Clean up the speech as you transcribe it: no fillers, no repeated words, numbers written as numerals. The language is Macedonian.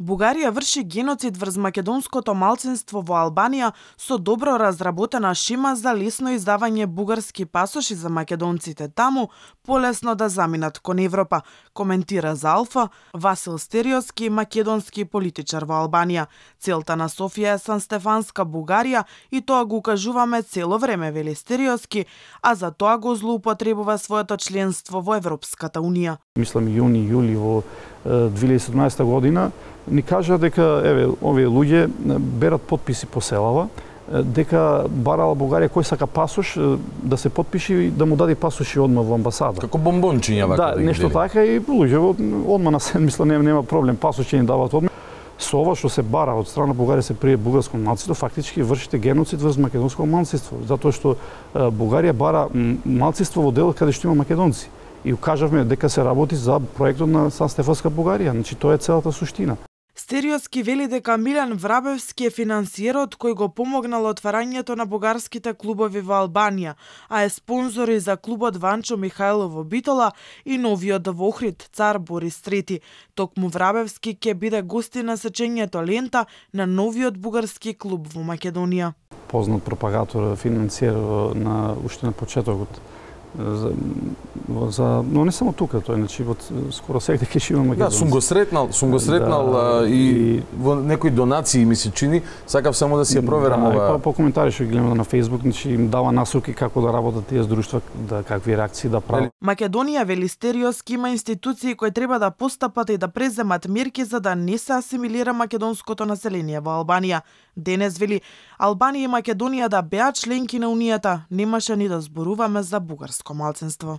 Бугарија врши геноцид врз македонското малцинство во Албанија со добро разработена шема за лесно издавање бугарски пасоши за македонците таму, полесно да заминат кон Европа, коментира за Алфа Васил Стериоски, македонски политичар во Албанија. Целта на Софија е Санстефанска Бугарија и тоа го кажуваме цело време, вели Стериоски, а за тоа го злоупотребува своето членство во Европската Унија. Мислам јуни, јули во 2017 година ни кажа дека овие луѓе берат потписи по селава, дека барала Бугарија кој сака пасош да се потпише и да му даде пасоши одма во амбасада. Како бомбончиња вака да ги нешто така и луѓе одма на сен мисла нема проблем, пасоши ни даваат одма. Со ова што се бара од страна Бугарија се прие бугарско малцинство, фактички вршите геноцид врз македонско малцинство, затоа што Бугарија бара малцинство во дел каде што има македонци. И укажавме дека се работи за проектот на Санстефанска Бугарија, значи тоа е целата суштина. Стериоски вели дека Милан Врабевски е финансиерот кој го помогнал отварањето на бугарските клубови во Албанија, а е спонзор и за клубот Ванчо Михајлово Битола и новиот во Охрид Цар Борис III. Токму Врабевски ќе биде гостин на сечењето лента на новиот бугарски клуб во Македонија. Познат пропагатор, финансиер на уште на почетокот. Но не само тука, тој значи во скоро секаде ќе има македонци. Да, сум го сретнал и во некои донации ми се чини, сакав само да си ја проверам ова. По коментари што ги гледам на Facebook, значи им дава насоки како да работат тие друштва, какви реакции да прават. Македонија, вели Стериоски, има институции кои треба да постапат и да преземат мерки за да не се асимилира македонското население во Албанија. Денес, вели, Албанија и Македонија да беа членки на Унијата, немаше ни да зборуваме за бугарско малцинство.